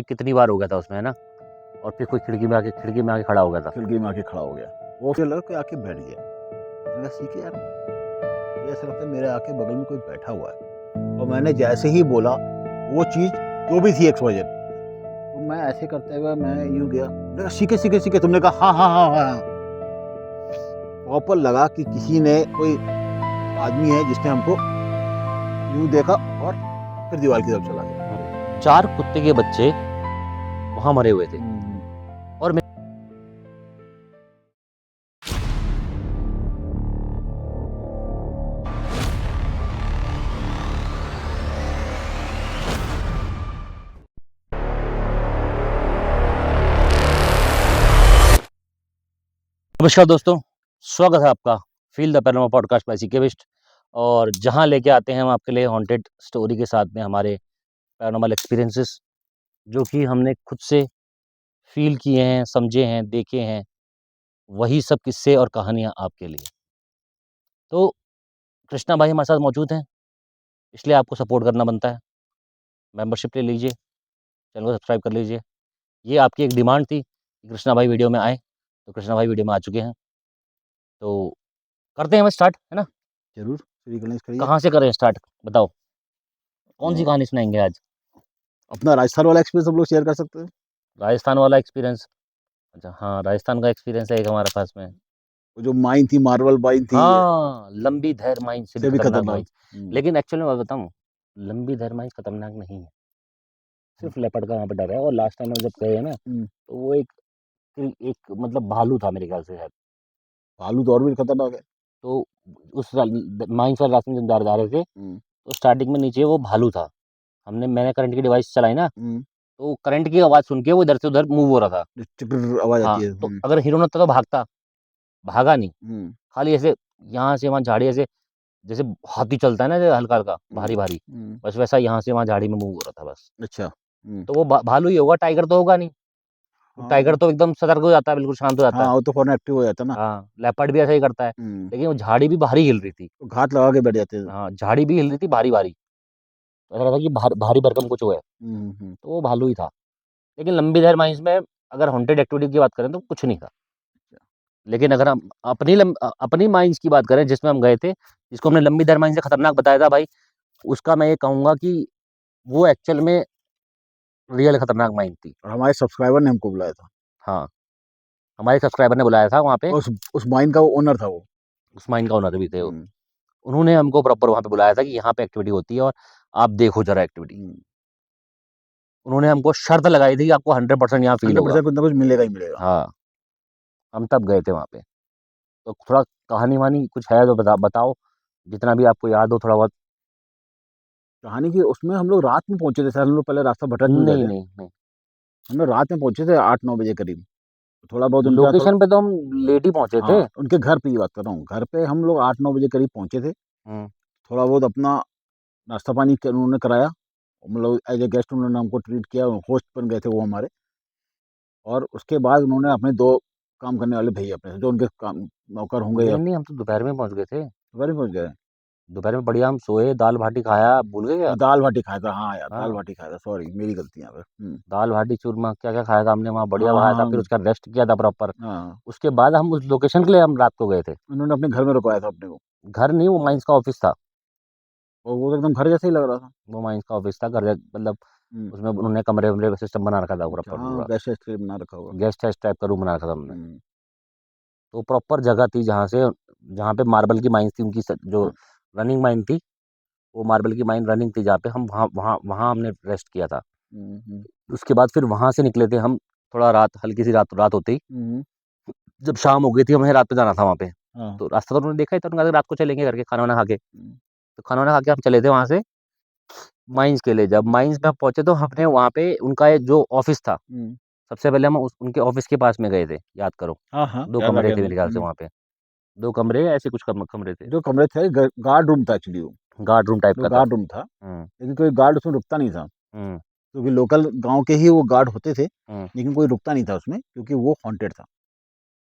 कितनी बार हो गया था उसमें, है ना? और फिर कोई खिड़की में आके खड़ा हो गया था। खिड़की में आके खड़ा हो गया। वो फिर लगा कि आके बैठ गया। मैंने कहा सीखे यार, मुझे ऐसा लगता है मेरे आके बगल में कोई बैठा हुआ है। और मैंने जैसे ही बोला वो चीज़ जो भी थी एक्सवाइजेड, तो मैं ऐसे करते हुए मैं यूँ गया। मैंने कहा सीखे। तुमने कहा हाँ। प्रॉपर लगा कि किसी ने, कोई आदमी है जिसने हमको यूँ देखा और फिर दीवार की तरफ चला गया। 4 कुत्ते के बच्चे वहाँ मरे हुए थे। और मैं नमस्कार दोस्तों, स्वागत है आपका feel the paranormal podcast by CK Bisht. और जहाँ लेके आते हैं हम आपके लिए हॉन्टेड स्टोरी के साथ में हमारे पैरानॉर्मल एक्सपीरियंसेस, जो कि हमने खुद से फील किए हैं, समझे हैं, देखे हैं। वही सब किस्से और कहानियाँ आपके लिए। तो कृष्णा भाई हमारे साथ मौजूद हैं, इसलिए आपको सपोर्ट करना बनता है। मेंबरशिप ले लीजिए, चैनल को सब्सक्राइब कर लीजिए। ये आपकी एक डिमांड थी कि कृष्णा भाई वीडियो में आए, तो कृष्णा भाई वीडियो में आ चुके हैं। तो करते हैं हम स्टार्ट, है ना? ज़रूर, श्री गणेश करिए। कहाँ से करें स्टार्ट, बताओ? कौन सी कहानी सुनाएंगे आज? अपना राजस्थान वाला एक्सपीरियंस हम लोग शेयर कर सकते हैं। राजस्थान वाला एक्सपीरियंस? अच्छा, हाँ, राजस्थान का एक्सपीरियंस है एक हमारे पास में। वो जो माइन थी, मार्बल माइन थी, हाँ, लंबी धैर माइन से भी से भी खतरनाक खतरनाक। माइन। लेकिन एक्चुअली मैं बताऊँ, लंबी धैर माइन खतरनाक नहीं है, सिर्फ लेपर्ड का वहाँ पे डर है। और लास्ट टाइम हम जब गए हैं ना, तो वो एक एक मतलब भालू था मेरे ख्याल से शायद। भालू तो और भी खतरनाक है। तो उस माइन वाले रास्ते में जब जा रहे थे, तो स्टार्टिंग में नीचे वो भालू था। मैंने करंट की डिवाइस चलाई ना, तो करंट की आवाज़ सुन के वो इधर से उधर मूव हो रहा था। चिकर आवाज हाँ, आती है। तो अगर हीरो होता तो भागता, भागा नहीं। खाली ऐसे यहाँ से वहाँ झाड़ी, ऐसे जैसे हाथी चलता है ना, जैसे हल्का-हल्का, भारी-भारी, बस वैसा यहाँ से वहाँ झाड़ी में मूव हो रहा था बस। अच्छा। तो वो भालू ही होगा, टाइगर तो होगा नहीं। टाइगर तो एकदम सतर्क हो जाता है, बिल्कुल शांत हो जाता है। हाँ, वो तो फौरन एक्टिव हो जाता है ना। हाँ, लेपर्ड भी ऐसा ही करता है। लेकिन वो झाड़ी भी भारी हिल रही थी। तो घात लगा के बैठ जाते हैं। हाँ, झाड़ी भी हिल रही थी भारी-भारी। तो ऐसा लगा कि भारी भरकम कुछ हुआ है। तो वो भालू ही था। लेकिन लंबी धैर माइंस में अगर हॉन्टेड एक्टिविटी की बात करें तो कुछ नहीं था। लेकिन अगर हम अपनी माइंस की बात करें जिसमें हम गए थे, जिसको हमने लंबी धैर माइंस से खतरनाक बताया था भाई, उसका मैं ये कहूँगा कि वो एक्चुअल में रियल खतरनाक माइन थी। और हमारे सब्सक्राइबर ने हमको बुलाया था। हाँ, हमारे सब्सक्राइबर ने बुलाया था वहाँ पे। और उस माइन का वो ओनर था वो। उस माइन का ओनर भी थे वो। उन्होंने हमको प्रॉपर वहाँ पे बुलाया था कि यहाँ पे एक्टिविटी होती है और आप देखो ज़रा एक्टिविटी। उन्होंने हमको शर्त लगाई थी कि आपको 100% यहाँ फ़ील होगा। 100% कुछ ना कुछ मिलेगा ही मिलेगा। हाँ, हम तब गए थे वहाँ पे। तो थोड़ा कहानी-वहानी कुछ है तो बताओ, जितना भी आपको याद हो थोड़ा बहुत। कहानी की उसमें हम लोग रात में पहुंचे थे सर। हम लोग पहले रास्ता भटक गए थे। नहीं। हम लोग रात में पहुंचे थे 8-9 बजे करीब। थोड़ा बहुत उनका लोकेशन पे तो हम लेट ही पहुँचे थे। हाँ, उनके घर पे ही बात कर रहा हूँ। घर पे हम लोग 8-9 बजे करीब पहुंचे थे। थोड़ा बहुत अपना नाश्ता पानी उन्होंने कराया। मतलब एज ए गेस्ट उन्होंने हमको ट्रीट किया। होस्ट बन गए थे वो हमारे। और उसके बाद उन्होंने अपने 2 काम करने वाले भेजे अपने से, जो उनके काम नौकर होंगे या नहीं, हम तो दोपहर में पहुँच गए थे। दोपहर में पहुँच गए। दोपहर में बढ़िया हम सोए, दाल-बाटी खाया, भूल गए क्या? दाल-बाटी खाया था। हाँ यार, हाँ, दाल-बाटी खाया था। सॉरी, मेरी गलती यहाँ पे। दाल-बाटी चूरमा क्या-क्या खाया था हमने वहाँ, बढ़िया हाँ, खाया था। हाँ, फिर उसका रेस्ट किया था प्रॉपर। हाँ। उसके बाद हम उस लोकेशन के लिए हम रात को गए थे। उन्होंने अपने घर में रुकवाया था अपने को। घर नहीं, वो माइंस का ऑफिस था। और वो तो एकदम घर जैसा ही लग रहा था। वो माइंस का ऑफिस था, घर मतलब हुँ। उसमें उन्होंने कमरे-वमरे का सिस्टम बना रखा था अच्छा, प्रॉपर हाँ, पूरा। गेस्ट हाउस बना रखा होगा। गेस्ट हाउस टाइप का रूम बना रखा था उन्होंने। हुँ। तो प्रॉपर जगह थी जहाँ पे मार्बल की माइंस थी, उनकी जो हाँ। रनिंग माइन थी, वो मार्बल की माइन रनिंग थी, जहाँ पे हम वहाँ हमने रेस्ट किया था। उसके बाद फिर वहाँ से निकले थे हम, थोड़ा रात, हल्की सी रात होते ही जब शाम हो गई थी, हमें रात पे जाना था वहाँ पे। हाँ। तो रास्ता तो उन्होंने देखा ही था, उन्होंने कहा रात को चलेंगे करके खाना-वाना खा के। तो खाना-वाना खा के हम चले थे वहाँ से माइंस के लिए। जब माइंस में हम पहुँचे तो हमने वहाँ पे उनका एक जो ऑफिस था, सबसे पहले हम उनके ऑफिस के पास में गए थे, याद करो। हाँ, हाँ, 2 याद आ कमरे गया थे मेरे ख्याल से मुझे। वहाँ पे। 2 कमरे ऐसे कुछ कमरे थे। जो कमरे थे गार्ड रूम था एक्चुअली वो। गार्ड रूम टाइप जो का था। गार्ड रूम था, हुँ, लेकिन कोई गार्ड उसमें रुकता नहीं था। हुँ, क्योंकि लोकल गाँव के ही वो गार्ड होते थे, हुँ। लेकिन कोई रुकता नहीं था उसमें क्योंकि वो हॉन्टेड था।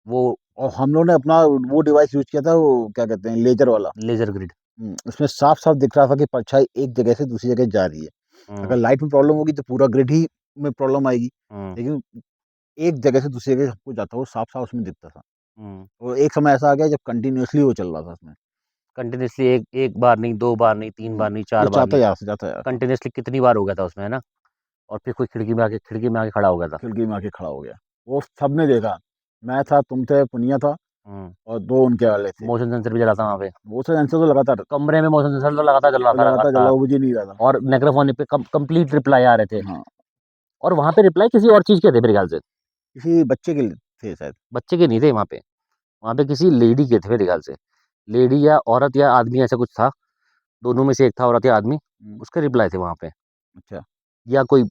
वो और हम लोगों ने अपना वो डिवाइस यूज़ किया था, वो क्या कहते हैं, लेज़र वाला। Laser grid. उसमें साफ-साफ दिख रहा था कि परछाई एक जगह से दूसरी जगह जा रही है। अगर हुँ, लाइट में प्रॉब्लम होगी तो पूरा ग्रिड ही में प्रॉब्लम आएगी, हम्म, लेकिन एक जगह से दूसरी जगह सबको जाता वो साफ-साफ उसमें दिखता था। हम्म। और एक समय ऐसा आ गया जब कंटिन्यूअसली वो चल रहा था उसमें। कंटिन्यूअसली एक एक बार नहीं, 2 बार नहीं, 3 बार नहीं, वो 4 बार नहीं, जाता जा रहा था, कंटिन्यूअसली कितनी बार हो गया था उसमें, है ना? और फिर कोई खिड़की में आके खड़ा हो गया था। खिड़की में आके खड़ा हो गया। वो सबने देखा, मैं था, तुम थे, पुनिया था हुँ, और 2 उनके वाले थे। मोशन सेंसर भी चला था वहाँ पे। वो सेंसर तो लगातार कमरे में मोशन सेंसर तो लगातार चल रहा था लगातार चल रहा, लगातार, वो बुझ ही नहीं रहा था। और माइक्रोफ़ोन पे कंप्लीट रिप्लाई आ रहे थे। हाँ, और वहाँ पे रिप्लाई किसी और चीज़ के थे मेरे ख्याल से, किसी बच्चे के लिए थे शायद। बच्चे के नहीं थे वहाँ पे। वहाँ पे किसी लेडी के थे मेरे ख्याल से। लेडी या औरत या आदमी ऐसा कुछ था, दोनों में से एक था, औरत या आदमी, हुँ, उसके रिप्लाई थे वहाँ पे। अच्छा। या कोई,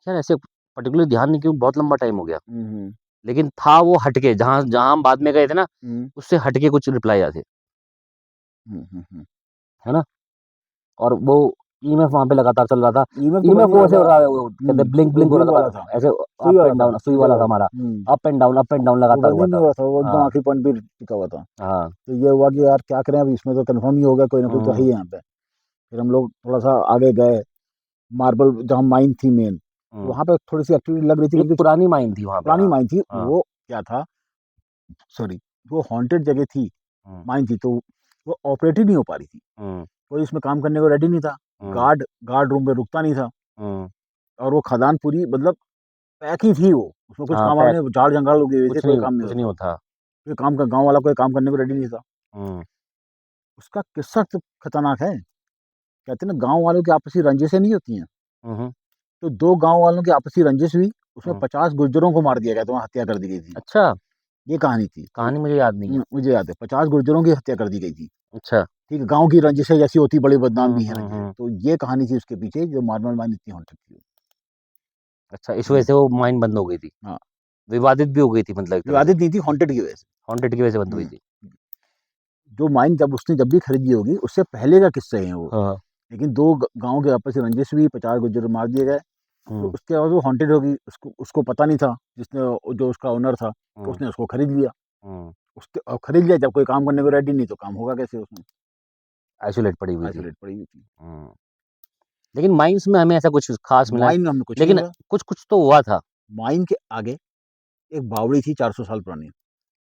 यार ऐसे पर्टिकुलर ध्यान नहीं, क्यों बहुत लंबा टाइम हो गया। हुँ, हुँ, लेकिन था वो हट के, जहाँ जहाँ हम बाद में गए थे ना, हुँ, उससे हट के कुछ रिप्लाई आए थे, हुँ, हुँ, हुँ। है ना? और वो ईएमएफ वहाँ पे लगातार चल रहा था। ईएमएफ तो बंद ईएमएफ नहीं वो हो ऐसे रहा हो था। रहा है, वो कहते हैं ब्लिंक वो ब्लिंक हो ब्लिंक रहा वाला था, था, ऐसे सुई अप वाला एंड था, डाउन, सुई सुई वाला वाला था था। हमारा, हुँ, अप एंड डाउन वो लगातार बंद ही हुआ नहीं था। हो रहा था, वो एकदम हाँ, आखिरी पॉइंट पे टिका हुआ था। हाँ, तो ये हुआ कि यार क्या करें, अब इसमें तो कन्फर्म ही हो गया, कोई ना कोई तो है हुँ, ही यहाँ पे। फिर हम लोग थोड़ा-सा आगे गए, मार्बल जहाँ माइन थी मेन, तो हुँ। वहाँ पे थोड़ी-सी एक्टिविटी लग रही थी, एक क्योंकि पुरानी माइन थी वहाँ पे, पुरानी हाँ, माइन थी। हाँ, वो क्या था, सॉरी, वो हॉन्टेड जगह थी, हुँ, माइन थी, तो वो ऑपरेट ही नहीं हो पा रही थी। हुँ, कोई इसमें काम करने को रेडी नहीं था। हुँ, गार्ड गार्ड रूम पे रुकता नहीं था, हुँ, और वो खदान पूरी मतलब पैक ही थी वो। उसमें कुछ हाँ, काम वाम पैक, नहीं, झाड़-जंगल उगे हुए थे, कोई काम नहीं कुछ नहीं होता। होता। कोई काम का गाँव वाला कोई काम करने को रेडी नहीं था। हुँ, उसका किस्सा तो खतरनाक है। कहते हैं ना, गाँव वालों की आपसी रंजिशें नहीं होती हैं, हुँ, हुँ, तो 2 गाँव वालों की आपसी रंजिश हुई, उसमें हुँ। 50 गुर्जरों को मार दिया गया था, वहाँ हत्या कर दी गई थी। अच्छा, ये कहानी थी कि कहानी मुझे याद नहीं है। मुझे याद है 50 गुर्जरों की हत्या कर दी गई थी। अच्छा, ठीक है, गाँव की रंजिशें जैसी होती, बड़ी बदनाम हुँ, भी हैं हुँ, रंजिशें। हुँ। तो ये कहानी थी उसके पीछे, जो मार्बल माइन इतनी हॉन्टेड थी। अच्छा, इस वजह हुँ, से वो माइन बंद हो गई थी। हाँ, विवादित भी हो गई थी, मतलब एक तरह से, विवादित नहीं थी, हॉन्टेड की वजह से। हॉन्टेड की वजह से बंद हुई हुँ, थी। जो माइन जब भी खरीदी होगी, उससे पहले का किस्से हैं वो। हाँ, लेकिन 2 गाँव के आपस में रंजिश हुई, 50 गुर्जर मार दिए गए। तो हुँ, उसके बाद वो हॉन्टेड हो गई, उसको उसको पता नहीं था, जो उसका ओनर था, हुँ, उसने उसको खरीद लिया। हुँ। उसके खरीद लिया, जब कोई काम करने को रेडी नहीं, तो काम होगा कैसे उसमें? आइसोलेट पड़ी हुई थी। आइसोलेट पड़ी हुई थी। हुँ। लेकिन माइन्स में हमें ऐसा कुछ ख़ास मिला, माइन में हमें कुछ नहीं लेकिन मिला। कुछ-कुछ तो हुआ था। माइन के आगे एक बावड़ी थी 400 साल पुरानी।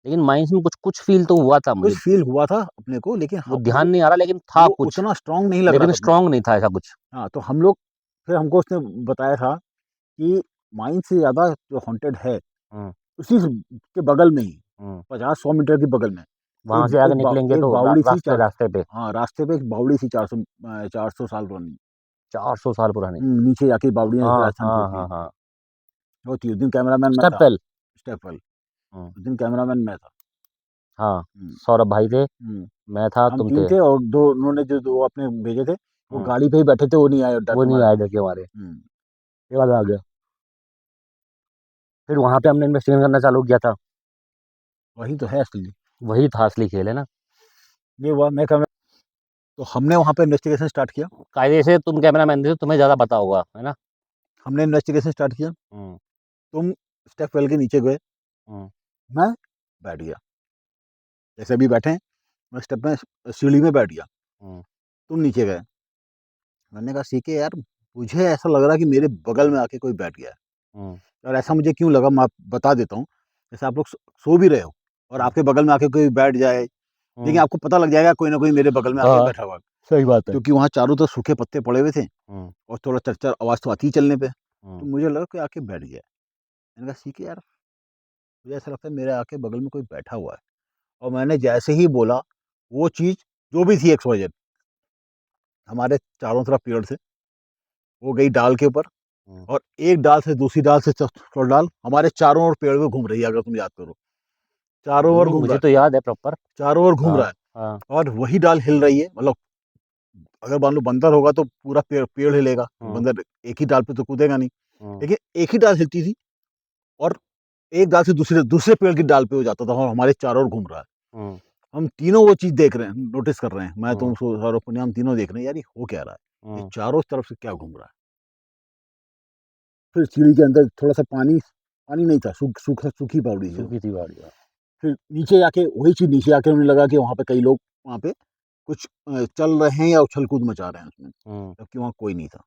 लेकिन माइन्स में कुछ-कुछ फ़ील तो हुआ था कुछ मुझे। फ़ील हुआ था अपने को, लेकिन वो ध्यान नहीं आ रहा, लेकिन था वो कुछ, उतना स्ट्रॉन्ग नहीं लग रहा लेकिन था अपने को। स्ट्रॉन्ग नहीं था ऐसा कुछ। हाँ, तो हम लोग, फिर हमको उसने बताया था कि माइन से ज़्यादा जो हॉन्टेड है, हुँ, उसी के बगल में ही, हुँ। 50-100 मीटर के बगल में वहाँ से आगे निकलेंगे एक तो बावड़ी थी, रास्ते पे हाँ, रास्ते पे एक बावड़ी थी, 400 साल पुरानी। 400 साल पुरानी। नीचे जाके बावड़ियाँ जैसे हाँ, राजस्थान की हाँ, होती हाँ, हैं, हाँ। होती है। उस दिन कैमरामैन मैं था, स्टेपवेल। Step well. हुँ, उस दिन कैमरामैन मैं था। हाँ। हुँ, सौरभ भाई थे, हुँ। मैं था, हम तुम 3 थे। थे, और 2 उन्होंने जो 2 अपने भेजे थे, वो हुँ, गाड़ी पे ही बैठे थे, वो नहीं आए डर वो के नहीं मारे। आए डर के मारे। हुँ, ये वाला आ गया। फिर वहाँ पे हमने इन्वेस्टिगेशन करना चालू किया था। वही तो है असली। वही था असली खेल, है ना? ये हुआ, मैं कैमरा तो हमने वहाँ पे इन्वेस्टिगेशन स्टार्ट किया। कायदे से तुम कैमरामैन थे, तुम्हें ज़्यादा पता होगा, है ना? हमने इन्वेस्टिगेशन स्टार्ट किया। हुँ, तुम स्टेप वेल के नीचे गए, हुँ, मैं बैठ गया। जैसे अभी बैठे हैं, मैं स्टेप में सीढ़ी में बैठ गया, हुँ, तुम नीचे गए। मैंने कहा, सीके यार, मुझे ऐसा लग रहा है कि मेरे बगल में आके कोई बैठ गया है। हुँ, और ऐसा मुझे क्यों लगा, मैं आप बता देता हूँ। जैसे आप लोग सो भी रहे हो, और हुँ, आपके बगल में आके कोई बैठ जाए, लेकिन हुँ। आपको पता लग जाएगा कोई ना कोई मेरे बगल में आके हाँ, बैठा हुआ है। सही बात है। क्योंकि वहाँ चारों तरफ सूखे पत्ते पड़े हुए थे, हुँ, और थोड़ा चरचर आवाज़ तो आती ही चलने पे। तो हुँ, मुझे लगा कोई आके बैठ गया है। मैंने कहा, सीके यार, मुझे ऐसा लगता है मेरे आके बगल में कोई बैठा हुआ है। और मैंने जैसे ही बोला, वो चीज़ जो भी थी एक्स-वाई-ज़ेड, हमारे चारों तरफ पेड़ थे, वो गई डाल के ऊपर, हुँ। और एक डाल से दूसरी डाल से चौथा डाल, हमारे चारों ओर पेड़ में घूम रही है, अगर तुम याद करो। चारों ओर नहीं, घूम रहा मुझे है, तो याद है प्रॉपर। चारों ओर घूम रहा हाँ, है, हाँ, और वही डाल हिल रही है। मतलब अगर मान लो बंदर होगा तो पूरा पेड़ पेड़ हिलेगा, हुँ, बंदर एक ही डाल पे तो कूदेगा नहीं। हुँ, लेकिन एक ही डाल हिलती थी, और एक डाल से दूसरे दूसरे पेड़ की डाल पे वो जाता था, और हमारे चारों ओर घूम रहा है। हुँ, हम तीनों वो चीज़ देख रहे हैं, नोटिस कर रहे हैं। मैं, हुँ, तुम, सौरभ, पुनिया, हम तीनों देख रहे हैं, यार ये हो क्या रहा है? ये हुँ। चारों तरफ से क्या घूम रहा है? फिर सीढ़ी के अंदर थोड़ा-सा पानी, पानी नहीं था, सूखी बावड़ी थी वो। सूखी थी गाड़ियाँ। फिर नीचे जाके वही चीज़, नीचे आके उन्हें लगा कि वहाँ पे कई लोग वहाँ पे कुछ चल रहे हैं या उछल-कूद मचा रहे हैं उसमें, हुँ, जबकि वहाँ कोई नहीं था।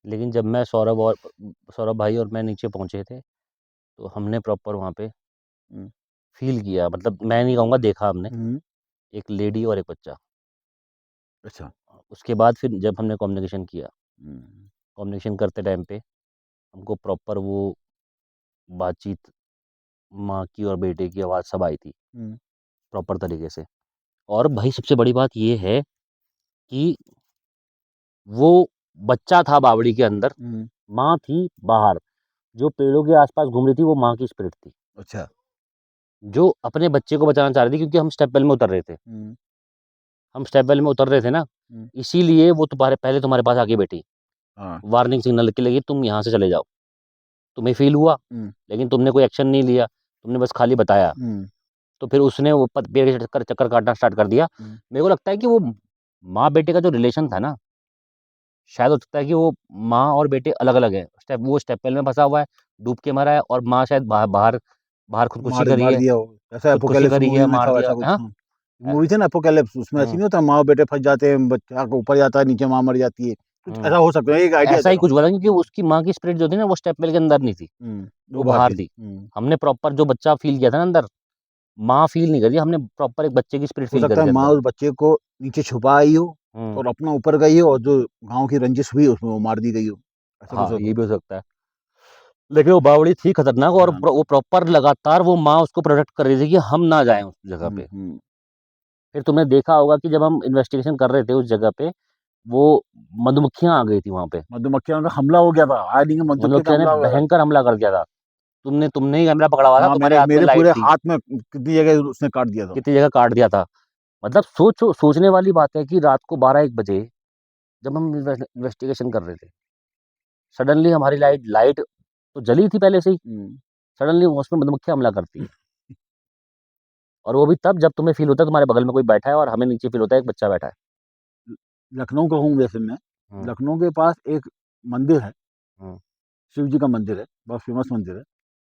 लेकिन जब मैं सौरभ भाई और मैं नीचे पहुँचे थे, तो हमने प्रॉपर वहाँ पे हुँ, फ़ील किया, मतलब मैं नहीं कहूँगा देखा हमने, हुँ, एक लेडी और एक बच्चा। अच्छा। उसके बाद फिर जब हमने कम्युनिकेशन किया, हुँ, कम्युनिकेशन करते टाइम पे हमको प्रॉपर वो बातचीत माँ की और बेटे की आवाज़ सब आई थी, हुँ, प्रॉपर तरीके से। और भाई सबसे बड़ी बात ये है कि वो बच्चा था बावड़ी के अंदर, हुँ, माँ थी बाहर, जो पेड़ों के आस-पास घूम रही थी वो माँ की स्पिरिट थी, अच्छा। जो अपने बच्चे को बचाना चाह रही थी क्योंकि हम स्टेप वेल में उतर रहे थे। हुँ, हम स्टेप वेल में उतर रहे थे ना, हुँ, इसीलिए वो तुम्हारे पास आके बैठी, हाँ, वार्निंग सिग्नल के लिए तुम यहाँ से चले जाओ। तुम्हें फ़ील हुआ, हुँ, लेकिन तुमने कोई एक्शन नहीं लिया, तुमने बस खाली बताया। हुँ, तो फिर उसने वो पेड़ के चक्कर चक्कर काटना स्टार्ट कर दिया। हुँ, मेरे को लगता है कि वो माँ-बेटे का जो रिलेशन था ना, शायद हो सकता है कि वो माँ और बेटे अलग-अलग हैं। वो स्टेप वेल में फँसा हुआ है, डूब के मरा है और माँ शायद बाहर बाहर खुदकुशी करी मार है, दिया हो। ऐसा खुदकुशी एपोकेलिप्स करी है, मूवी में मार था दिया वैसा कुछ। हाँ, हाँ, अ, मूवी थी ना एपोकेलिप्स, उसमें ऐसे हुँ, नहीं होता माँ और बेटे फँस जाते हैं, बच्चा को ऊपर जाता है, नीचे माँ मर जाती है। कुछ हुँ। ऐसा हो सकता है, एक आइडिया ऐसा दे ही रहा हूँ। कुछ हुआ था क्योंकि उसकी माँ की स्पिरिट जो थी ना वो स्टेप वेल के अंदर नहीं थी, वो वो बाहर बाहर थी। थी। हमने प्रॉपर जो बच्चा फ़ील किया था ना अंदर, माँ फ़ील नहीं करी, हमने प्रॉपर एक बच्चे की स्पिरिट हो फ़ील सकता करी है थी माँ अंदर। उस बच्चे को नीचे छुपा आई हो हुँ, और अपना ऊपर गई हो और जो गाँव की रंजिश हुई उसमें वो मार दी गई हो। ऐसा कुछ हाँ, हो ये भी सकता हो सकता है। लेकिन वो बावड़ी थी खतरनाक है। और हाँ। वो प्रॉपर लगातार वो माँ उसको प्रोटेक्ट कर रही थी कि हम ना जाएँ उस जगह हुँ, पे। हुँ। फिर तुमने देखा होगा कि जब हम इन्वेस्टिगेशन कर रहे थे उस जगह पे, वो मधुमक्खियाँ आ गई थी वहाँ पे। मधुमक्खियों का हमला हो गया था। आज नहीं कि मधुमक्खी का मधुमक्खियों ने हमला हो गया था। भयंकर हमला कर दिया था। तुमने ही कैमरा पकड़ा हुआ था, हाँ, तुम्हारे मैंने हाथ में मेरे लाइट पूरे थी, हाथ में कितनी जगह उसने काट दिया था। कितनी जगह काट दिया था। मतलब सोचने वाली बात है कि रात को 12-1 बजे जब हम इन्वेस्टिगेशन कर रहे थे, सडनली हमारी लाइट तो जली थी पहले से ही, हुँ। सडनली उसमें मधुमक्खियाँ हमला करती है। और वो भी तब जब तुम्हें फ़ील होता है तुम्हारे बगल में कोई बैठा है और हमें नीचे फ़ील होता है एक बच्चा बैठा है। लखनऊ का हूँ वैसे मैं। हुँ, लखनऊ के पास एक मंदिर है, हुँ, शिव जी का मंदिर है, बहुत फ़ेमस मंदिर है।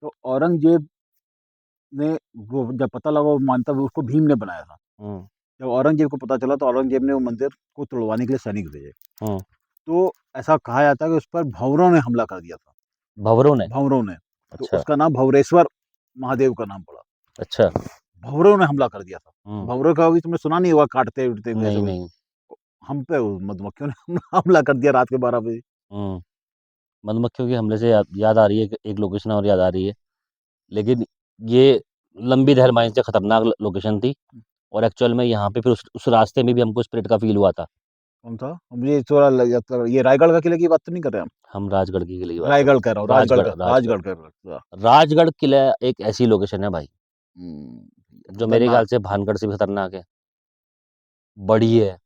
तो औरंगज़ेब ने वो जब पता लगा वो मानता है उसको भीम ने बनाया था। हुँ, जब औरंगज़ेब को पता चला तो औरंगज़ेब ने वो मंदिर को तुड़वाने के लिए सैनिक भेजे। हुँ। तो ऐसा कहा जाता है कि उस पर भँवरों ने हमला कर दिया था, भँवरों ने? भँवरों ने। तो अच्छा, उसका नाम भँवरेश्वर महादेव का नाम पड़ा। अच्छा। भँवरों ने हमला कर दिया था। हुँ। भँवरों का भी तुमने सुना नहीं होगा काटते-वाटते हुए ऐसा नहीं, कुछ। नहीं। हम पे वो मधुमक्खियों ने हमला कर दिया रात के 12 बजे। हुँ। मधुमक्खियों के हमले से याद आ रही है कि एक लोकेशन और याद आ रही है। लेकिन ये लंबी धर माइन्स से खतरनाक लोकेशन थी और एक्चुअल में यहाँ पे फिर उस रास्ते में भी हमको स्पिरिट का फ़ील हुआ था। कौन सा? मुझे थोड़ा लग जाता है ये रायगढ़ का किले की बात तो नहीं कर रहे हम? हम राजगढ़ के किले की बात कर रायगढ़ कह रहा हूँ, रहे हैं। राजगढ़, राजगढ़। राजगढ़ कह रहा था। राजगढ़ किला एक ऐसी लोकेशन है भाई, हुँ, जो मेरे खतरनाक। ख्याल से भानगढ़ से भी खतरनाक है। बड़ी है।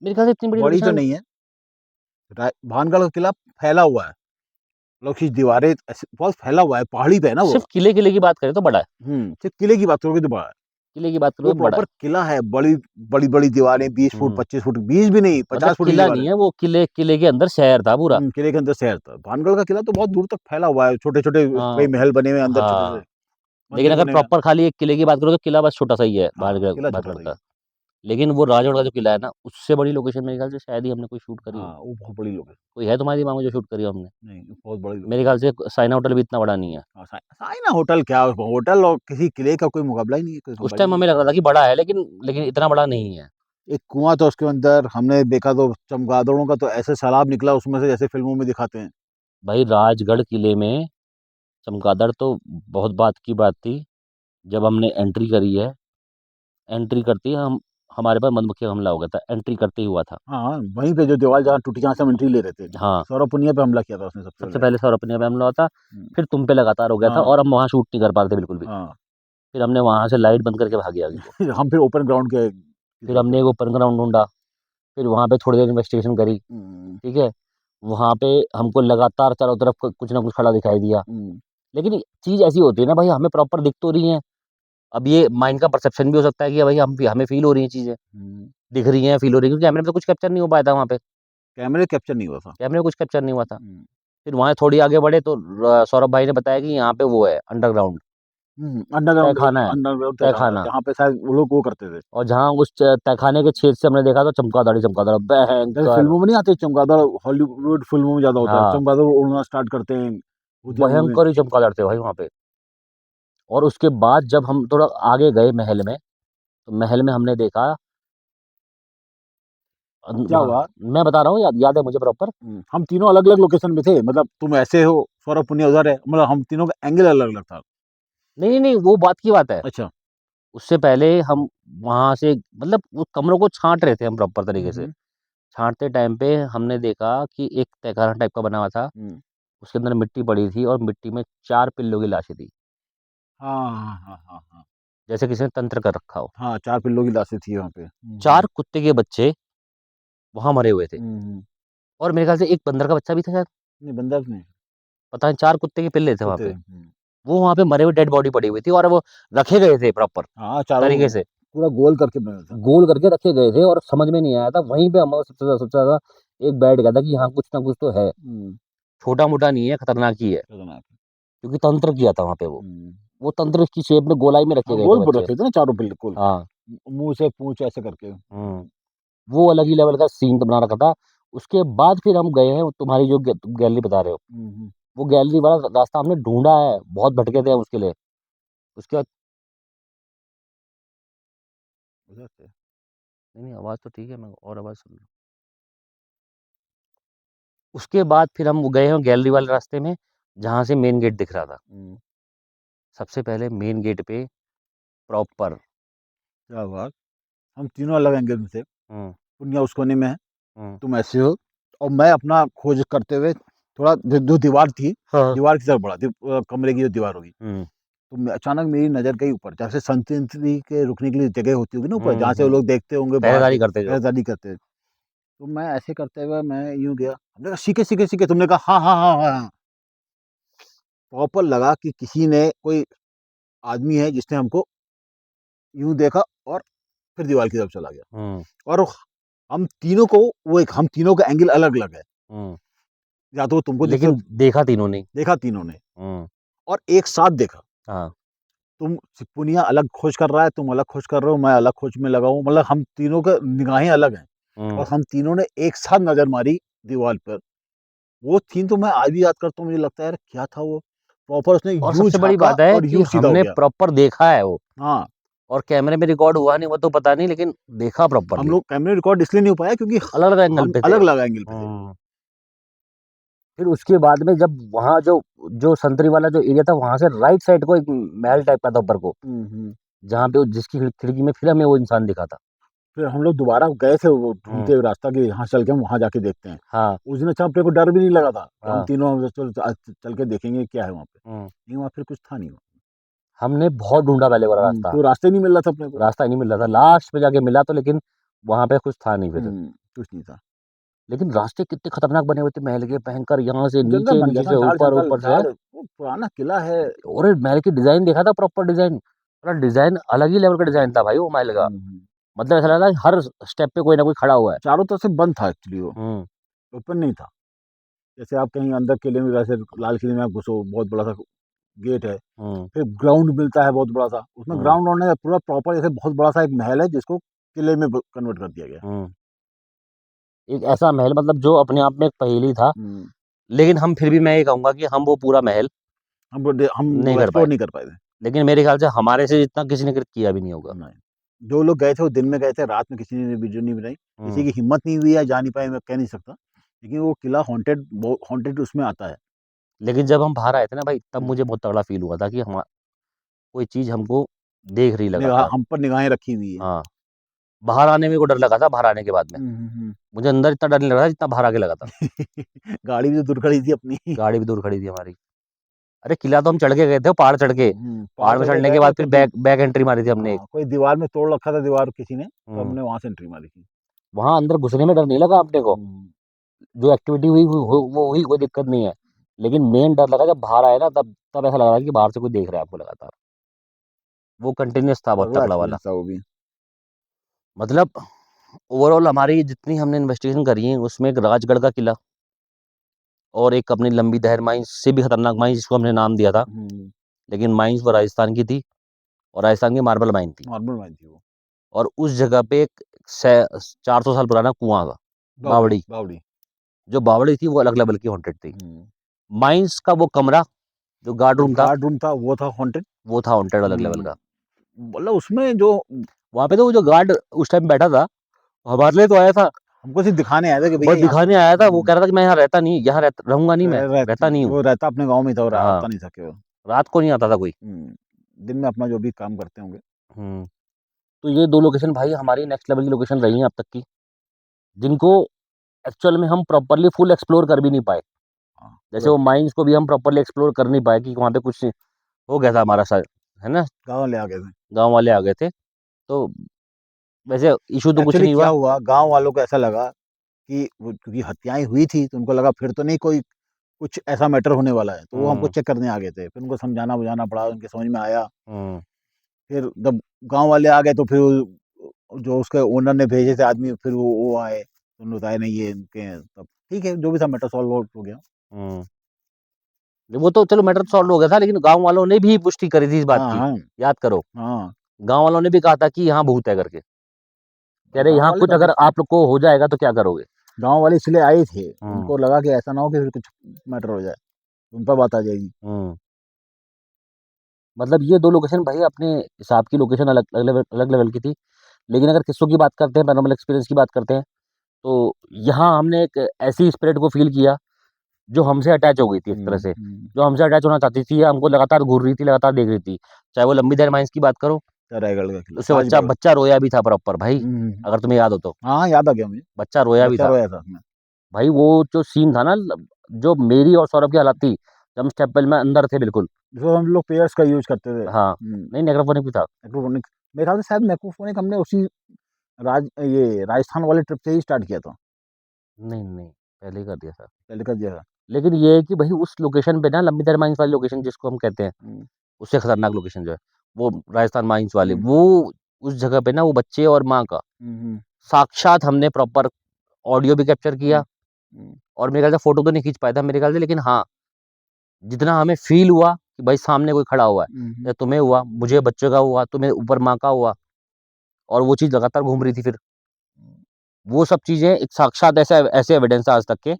मेरे ख्याल से इतनी बड़ी बड़ी तो लोकेशन नहीं है। भानगढ़ का किला फैला हुआ है। मतलब उसकी दीवारें ऐसे बहुत फैला हुआ है, पहाड़ी पे है ना वो। सिर्फ़ किले की बात करें तो बड़ा है। सिर्फ़ किले की बात करोगे तो बड़ा है। किले की बात वो करोगे तो बड़ा है। प्रॉपर किला है, बड़ी-बड़ी दीवारें 20 फुट, हुँ। 25 फुट, 20 भी नहीं, मतलब 50 फुट की किला दीवारें। नहीं है वो किले के अंदर शहर था पूरा। किले के अंदर शहर था। भानगढ़ का किला तो बहुत दूर तक फैला हुआ है, छोटे-छोटे हाँ, कई महल बने हुए हैं अंदर छोटे-से, हाँ। लेकिन मंदिर अगर बने हुए हैं। प्रॉपर खाली एक किले की बात करो तो किला बस छोटा-सा ही है हाँ, किला भानगढ़ छोटा-सा ही का। है। लेकिन वो राजगढ़ का जो किला है ना, उससे बड़ी लोकेशन मेरे ख्याल से शायद ही हमने कोई शूट करी हो। हाँ, वो बहुत बड़ी लोकेशन। कोई है तुम्हारे दिमाग में जो शूट करी हो हमने? नहीं, वो बहुत बड़ी मेरे लोकेशन। ख्याल से साइना होटल भी इतना बड़ा नहीं है। हाँ, साइना होटल क्या होटल और किसी किले का कोई मुकाबला ही नहीं है, कोई उस कंपैरिज़न टाइम ही हमें नहीं। लग रहा था कि बड़ा है लेकिन इतना बड़ा नहीं है। एक कुआँ था उसके अंदर, हमने देखा तो चमगादड़ों का तो ऐसे सैलाब निकला उसमें से जैसे फ़िल्मों में दिखाते हैं। भाई राजगढ़ किले में चमगादड़ तो बहुत बात की बात थी। जब हमने एंट्री करी है, एंट्री करते ही हम हमारे पास मधुमक्खी का हमला हो गया था, एंट्री करते ही हुआ था। हाँ, वहीं पे जो दीवार जहाँ टूटी जहाँ से हम एंट्री ले रहे थे। हाँ, सौरभ पुनिया पे हमला किया था उसने सबसे सबसे पहले। पहले सौरभ अपने पे हमला हुआ था, हुँ, फिर तुम पे लगातार हो गया था हाँ, और हम वहाँ शूट नहीं कर पा रहे थे बिल्कुल भी। हाँ। फिर हमने वहाँ से लाइट बंद करके भागे आगे को। हम फिर ओपन ग्राउंड के की फिर तरफ हमने चले एक गए। ओपन ग्राउंड ढूँढा, फिर वहाँ पे थोड़ी देर इन्वेस्टिगेशन करी, हुँ, ठीक है? वहाँ पे हमको लगातार चारों तरफ कुछ ना कुछ खड़ा दिखाई दिया। हुँ, लेकिन चीज़ ऐसी होती है ना भाई हमें प्रॉपर दिख तो रही हैं, अब ये माइंड का परसेप्शन भी हो सकता है कि भाई हमें फ़ील हो रही हैं चीज़ें, हुँ। दिख रही हैं, फ़ील हो रही हैं क्योंकि कैमरे में तो कुछ कैप्चर नहीं हो पाया था वहाँ पे, कैमरे कैप्चर नहीं हुआ था। कैमरे में कुछ कैप्चर नहीं हुआ था। हुँ, फिर वहाँ थोड़ी आगे बढ़े तो सौरभ भाई ने बताया कि यहाँ पे वो है अंडरग्राउंड, अंडरग्राउंड तहखाना है, अंडरग्राउंड तहखाना। जहाँ पे शायद वो लोग वो करते थे। और जहाँ उस तहखाने के छेद से हमने देखा तो चमगादड़ ही चमगादड़, जैसे भयंकर। फिल्मों में नहीं आते चमगादड़, हॉलीवुड फिल्मों में ज्यादा होता है, हाँ, चमगादड़ उड़ना स्टार्ट करते हैं भूतिया मूवी में। भयंकर ही चमगादड़ थे भाई वहाँ पे। और उसके बाद जब हम थोड़ा आगे गए महल में, तो महल में हमने देखा क्या वहाँ, हुआ? मैं बता रहा हूँ, याद है मुझे प्रॉपर। हम तीनों अलग अलग लोकेशन में थे, मतलब तुम ऐसे हो, सौरभ पुनिया उधर है, मतलब हम तीनों का एंगल अलग अलग था। नहीं नहीं, वो बात की बात है। अच्छा। उससे पहले हम वहां से मतलब उस कमरों को छांट रहे थे हम प्रॉपर तरीके से। हम्म, छांटते टाइम पे हमने देखा कि एक तहखाना टाइप का बना हुआ था, हम्म, उसके अंदर मिट्टी पड़ी थी और मिट्टी में 4 पिल्लों की लाशें थी, हाँ हाँ हाँ हाँ हाँ जैसे किसी ने तंत्र कर रखा हो। हाँ, 4 पिल्लों की लाशें थी वहाँ पे। 4 कुत्ते के बच्चे वहां मरे हुए थे, हम्म। और मेरे ख्याल से एक बंदर का बच्चा भी था शायद। नहीं, बंदर नहीं, पता नहीं, 4 कुत्ते के पिल्ले थे वहां कुत्ते। पे। वो वहां पे मरे हुए डेड बॉडी पड़ी हुई थी, और वो रखे गए थे प्रॉपर हाँ, चारों तरीके से, पूरा गोल करके बना था। गोल करके रखे गए थे, और समझ में नहीं आया था। वहीं पे हमारा सबसे ज्यादा एक बैठ गया था कि हाँ कुछ ना कुछ तो है, हम्म, छोटा मोटा नहीं है, खतरनाक ही है, खतरनाक। क्योंकि तंत्र किया था वहां पे हम्म। वो तंत्र की शेप में गोलाई में रखे हाँ, गए थे गोल पर बच्चे। रखे थे ना चारों, बिल्कुल हाँ। मुंह से पूंछ ऐसे करके। वो अलग ही लेवल का सीन बना रखा था। उसके बाद फिर हम गए हैं तुम्हारी जो तुम गैलरी बता रहे हो, हम्म, वो गैलरी वाला रास्ता हमने ढूंढा है, बहुत भटके थे हम उसके लिए। उसके बाद उधर से। नहीं नहीं, आवाज तो ठीक है, मैं और आवाज सुन लूं। उसके बाद फिर हम गए हैं गैलरी वाले रास्ते में, जहाँ से मेन गेट दिख रहा था। हम्म, सबसे पहले मेन गेट पे प्रॉपर। क्या बात। हम तीनों अलग एंगल में थे। हम्म। पुनिया उस कोने में है, हम्म। तुम ऐसे हो, और मैं अपना खोज करते हुए थोड़ा जो दीवार थी, हाँ। दीवार की तरफ बढ़ा, कमरे की जो दीवार होगी। हम्म। तो अचानक मेरी नजर गई ऊपर, जैसे संतरी के रुकने के लिए जगह होती होगी ना ऊपर, जहाँ से वो हम्म। लोग देखते होंगे बाहर पहरेदारी से करते जो। पहरेदारी करते हैं। तो मैं ऐसे करते हुए मैं यूं गया, हमने कहा सीखे सीखे सीखे, तुमने कहा हाँ हाँ हाँ हाँ हाँ। प्रॉपर लगा कि किसी ने, कोई आदमी है जिसने हमको यूं देखा, और फिर दीवार की तरफ चला गया। हम्म। और हम तीनों को, वो एक, हम तीनों का एंगल अलग अलग है, हम्म। या तो वो तुमको दिखे, लेकिन देखा तीनों ने। देखा तीनों ने, हम्म। और एक साथ देखा। हाँ। तुम, सिपुनिया अलग खोज कर रहा है, तुम अलग खोज कर रहे हो, मैं अलग खोज में लगा हूँ, मतलब हम तीनों का निगाहें अलग हैं, और हम्म। हम तीनों ने एक साथ नजर मारी दीवार पर। वो सीन तो मैं आज भी याद करता हूँ, मुझे लगता है यार क्या था वो, प्रॉपर उसने और यूं सबसे बड़ी झांका बात है और कि यूं सीधा हो हमने गया। प्रॉपर देखा है वो, हाँ। और कैमरे में रिकॉर्ड हुआ नहीं वो तो पता नहीं, लेकिन देखा हम प्रॉपरली। लोग कैमरे रिकॉर्ड इसलिए नहीं हो पाया क्योंकि अलग अलग एंगल हम पे थे। अलग अलग एंगल पे थे। फिर उसके बाद में जब वहाँ जो जो संतरी वाला जो एरिया था, वहां से राइट साइड को एक महल टाइप का था ऊपर को, जहाँ पे जिसकी खिड़की में फिर हमें वो इंसान दिखा था। फिर हम लोग दोबारा गए थे वो हम्म। ढूंढते हुए रास्ता, कि यहाँ चल के हम वहाँ जाके देखते हैं। हाँ। उस दिन अच्छा अपने को डर भी नहीं लगा था कि हम हाँ। तीनों चल आज चल के देखेंगे क्या है वहाँ पे, हम्म। लेकिन वहाँ फिर कुछ था नहीं। हमने बहुत ढूंढा पहले वाला रास्ता, कोई रास्ता ही नहीं मिल रहा था अपने को। रास्ता ही नहीं मिल रहा था, लास्ट में जाके मिला तो, लेकिन वहां पे कुछ था नहीं फिर। कुछ नहीं था। लेकिन रास्ते कितने खतरनाक बने हुए थे महल के, भयंकर, यहाँ से जंगल नीचे, बन गया नीचे था, से झाड़ ऊपर, जंगल ऊपर से। झाड़, वो पुराना किला है। और महल की डिजाइन देखा था, प्रॉपर डिजाइन, पूरा डिजाइन अलग ही लेवल का डिजाइन था भाई वो महल का। मतलब ऐसा लग रहा है हर स्टेप पे कोई ना कोई खड़ा हुआ है। चारों तरफ से बंद था एक्चुअली वो, हम्म। ओपन नहीं था। जैसे आप कहीं अंदर किले में, वैसे लाल किले में आप घुसो, बहुत बड़ा सा गेट है, हम्म। फिर ग्राउंड मिलता है बहुत बड़ा सा, उसमें हम्म। ग्राउंड होने पूरा प्रॉपर जैसे बहुत बड़ा सा एक महल है जिसको किले में कन्वर्ट कर दिया गया। हम्म। एक ऐसा महल, मतलब जो अपने आप में एक पहेली था। हम्म। लेकिन हम फिर भी, मैं ये कहूंगा कि हम वो पूरा महल हम नहीं वो कर एक्सप्लोर पाए, नहीं कर पाए थे। लेकिन मेरे ख्याल से हमारे से जितना किसी ने किया भी नहीं होगा। नहीं, जो लोग गए थे वो दिन में गए थे, रात में किसी ने वीडियो नहीं बनाई, किसी हम्म। की हिम्मत नहीं हुई या जा नहीं पाए, मैं कह नहीं सकता, लेकिन वो किला हॉन्टेड, हॉन्टेड उसमें आता है। लेकिन जब हम बाहर आए थे ना भाई, तब हम्म। मुझे बहुत तगड़ा फील हुआ था कि हम कोई चीज हमको देख रही निगाह लगातार। हम पर निगाहें रखी हुई है। हाँ। बाहर आने में को डर लगा था, बाहर आने के बाद में हम्म। मुझे अंदर इतना डर नहीं लगा था जितना बाहर आके लगा था। गाड़ी भी तो दूर खड़ी थी अपनी। गाड़ी भी दूर खड़ी थी हमारी। अरे किला तो हम चढ़ के गए थे, पहाड़ चढ़ के। पहाड़ पहाड़ में चढ़ के चढ़ने गए के थे बाद तो फिर बैक बैक एंट्री मारी थी हमने एक। हाँ, कोई दीवार में तोड़ रखा था, दीवार किसी ने, तो हम्म। हमने वहां से एंट्री मारी थी। वहां अंदर घुसने में डर नहीं लगा अपने को, हम्म। जो एक्टिविटी हुई वो हुई, कोई दिक्कत नहीं है। लेकिन मेन डर लगा जब बाहर आए ना, तब तब ऐसा लग रहा है कि बाहर से कोई देख रहा है आपको लगातार। वो कंटिन्यूस था, बहुत तगड़ा तगड़ा वाला। एक्सपीरियंस था वो भी। मतलब ओवरऑल हमारी जितनी हमने इन्वेस्टिगेशन करी है, उसमें एक राजगढ़ का किला, और एक अपनी लंबी दहर माइंस से भी खतरनाक माइंस जिसको हमने नाम दिया था, हम्म। लेकिन माइंस वो राजस्थान की थी और राजस्थान की मार्बल माइन थी। नॉर्मल माइन थी वो। और उस जगह पे एक 400 साल पुराना कुआं था, बावड़ी। बावड़ी। जो बावड़ी थी वो अलग लेवल की हॉन्टेड थी। माइंस का वो कमरा जो गार्ड रूम था, गार्ड रूम था वो था हॉन्टेड। वो था हॉन्टेड अलग लेवल का। मतलब उसमें जो वहाँ पे तो वो जो गार्ड उस टाइम बैठा था, हमारे लिए तो आया था, हमको सिर्फ दिखाने आया था कि बस भैया यहाँ दिखाने आया था। वो कह रहा था कि मैं यहाँ रहता नहीं, यहाँ रहूंगा नहीं, मैं रहता नहीं हूँ। वो रहता अपने गांव में था और हाँ, आता नहीं था केवल। रात को नहीं आता था कोई। दिन में अपना जो भी काम करते होंगे। हम्म तो ये 2 लोकेशन भाई हमारी नेक्स्ट लेवल की लोकेशन रही हैं अब तक की, जिनको एक्चुअल में हम प्रॉपरली फुल एक्सप्लोर कर भी नहीं पाए। हाँ, जैसे वो माइंस को भी हम प्रॉपरली एक्सप्लोर कर नहीं पाए कि वहाँ पे कुछ हो गया था हमारा साथ, है ना, गाँव ले आ गए थे। गांव वाले आ गए थे। तो वैसे इशू तो कुछ एक्चुअली नहीं क्या हुआ। हुआ, गांव वालों को ऐसा लगा कि क्योंकि हत्याएं हुई थी तो उनको लगा फिर तो नहीं कोई कुछ ऐसा मैटर होने वाला है, तो वो हमको चेक करने आ गए थे। फिर उनको समझाना बुझाना पड़ा, उनके समझ में आया। फिर जब गांव वाले आ गए तो फिर जो उसके ओनर ने भेजे थे आदमी, फिर वो आए तो उन्होंने बताया नहीं ये इनके हैं। तब ठीक है, जो भी था मैटर सॉल्व हो गया। वो तो चलो मैटर सॉल्व हो गया था, लेकिन गांव वालों ने भी पुष्टि करी थी इस बात हाँ की, हाँ याद करो। हाँ। गांव वालों ने भी कहा था कि यहाँ भूत है करके, कह रहे गांव यहाँ वाले कुछ तो अगर आप लोग को हो जाएगा तो क्या करोगे। गांव वाले इसलिए आए थे, हम्म उनको लगा कि ऐसा ना हो कि फिर कुछ मैटर हो जाए, उन पर बात आ जाएगी। हम्म मतलब ये 2 लोकेशन भाई अपने हिसाब की लोकेशन अलग लेवल की थी। लेकिन अगर किस्सों की बात करते हैं, पैरानॉर्मल एक्सपीरियंस की बात करते हैं, तो यहाँ हमने एक ऐसी स्पिरिट को फील किया जो हमसे अटैच हो गई थी एक तरह से, जो हमसे अटैच होना चाहती थी, हमको लगातार घूर रही थी, लगातार देख रही थी। चाहे वो लंबी देर माइंस की बात करो, रायगढ़ का किला, उससे बच्चा राजगढ़। बच्चा रोया भी था प्रॉपर भाई, हम्म, अगर तुम्हें याद हो तो। हाँ याद आ गया मुझे। बच्चा रोया भी बच्चा था रोया था उसमें। भाई। वो जो सीन था ना, जो मेरी और सौरभ की हालत थी जब हम स्टेप वेल में अंदर थे बिल्कुल। जो हम लोग पेयर्स का यूज करते थे। हाँ, नहीं नेक्रोफोनिक भी था। नेक्रोफोनिक, मेरे ख्याल से शायद नेक्रोफोनिक हमने उसी ये राजस्थान वाले ट्रिप से ही स्टार्ट किया था। नहीं नहीं, पहले ही कर दिया था। पहले कर दिया था। लेकिन ये है कि भाई उस लोकेशन पे ना, लंबी दर माइंस वाली लोकेशन जिसको हम कहते हैं, हम्म, उससे खतरनाक लोकेशन जो है वो राजस्थान माइंस वाली, हम्म, वो उस जगह पे ना वो बच्चे और माँ का हम्म, साक्षात हमने प्रॉपर ऑडियो भी कैप्चर हम्म, किया। और मेरे ख्याल से फोटो तो नहीं खींच पाया था मेरे ख्याल से, लेकिन हाँ, जितना हमें फील हुआ कि भाई सामने कोई खड़ा हुआ है, या तुम्हें हुआ, मुझे बच्चे का हुआ, तुम्हें ऊपर माँ का हुआ, और वो चीज लगातार घूम रही थी फिर। वो सब चीजें एक साक्षात ऐसे ऐसे एविडेंस आज तक के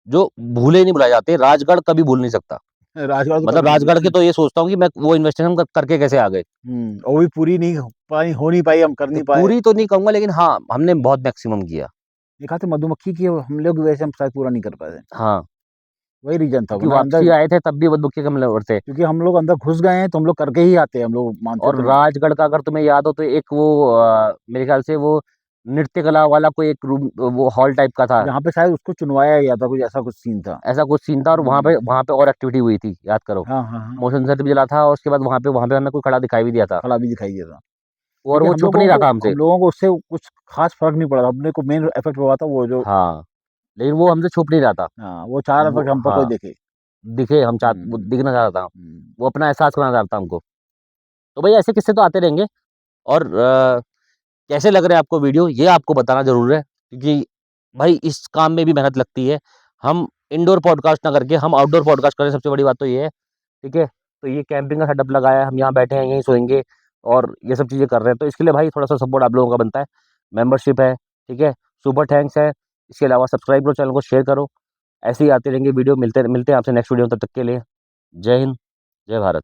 जो भूले नहीं भुलाए जाते। राजगढ़ कभी भूल नहीं सकता। राजगढ़ तो मतलब कभी नहीं राजगढ़ के भूला। तो ये सोचता हूँ कि मैं वो इन्वेस्टिगेशन करके कैसे आ गए। वो भी पूरी नहीं हो नहीं पाई, हम कर नहीं पाए। पूरी तो नहीं कहूंगा, लेकिन हाँ हमने बहुत मैक्सिमम किया। देखा था मधुमक्खी की हम लोग वैसे हम शायद पूरा नहीं कर पाए थे। हाँ, वही रीजन था, क्योंकि वरना वापसी अंदर, आए थे तब भी बदबुकी कम लेवर थे। क्योंकि हम लोग अंदर घुस गए हैं तो हम लोग करके ही आते हैं, हम लोग मानते और तो नहीं। राजगढ़ का अगर तुम्हें याद हो तो एक वो मेरे ख्याल से वो नृत्य कला वाला कोई एक रूम, वो हॉल टाइप का था, जहाँ पे शायद उसको चुनवाया गया था, कुछ ऐसा कुछ सीन था। ऐसा कुछ सीन था। और वहां पे और एक्टिविटी हुई थी, याद करो। हाँ हाँ हाँ। मोशन सेंसर भी चला था, और उसके बाद वहां पे हमें कोई खड़ा दिखाई भी दिया था, खड़ा भी दिखाई दिया था। और लेकिन वो छुप नहीं रहा था हमसे। हम लोगों को उससे कुछ खास फर्क नहीं पड़ा था, अपने को मेन इफेक्ट हुआ था वो जो। हाँ, लेकिन वो हमसे छुप नहीं रहा था। हाँ, वो चाह रहा था कि हम पर कोई हाँ, देखे। दिखे, वो हम्म, दिखना चाह रहा था, हम्म, वो अपना एहसास कराना चाहता था हमको। तो भाई ऐसे किस्से तो आते रहेंगे। और कैसे लग रहे हैं आपको वीडियो, ये आपको बताना जरूर है, क्योंकि भाई इस काम में भी मेहनत लगती है। हम इंडोर पॉडकास्ट ना करके हम आउटडोर पॉडकास्ट करें, सबसे बड़ी बात तो ये है। ठीक है, तो ये कैंपिंग का सेटअप लगाया है, हम यहाँ बैठे हैं, यहीं सोएंगे, और ये सब चीज़ें कर रहे हैं। तो इसके लिए भाई थोड़ा सा सपोर्ट आप लोगों का बनता है। मेंबरशिप है, ठीक है, सुपर थैंक्स है। इसके अलावा सब्सक्राइब करो, चैनल को शेयर करो। ऐसे ही आते रहेंगे वीडियो, मिलते मिलते हैं आपसे नेक्स्ट वीडियो, तब तक के लिए जय हिंद, जय भारत।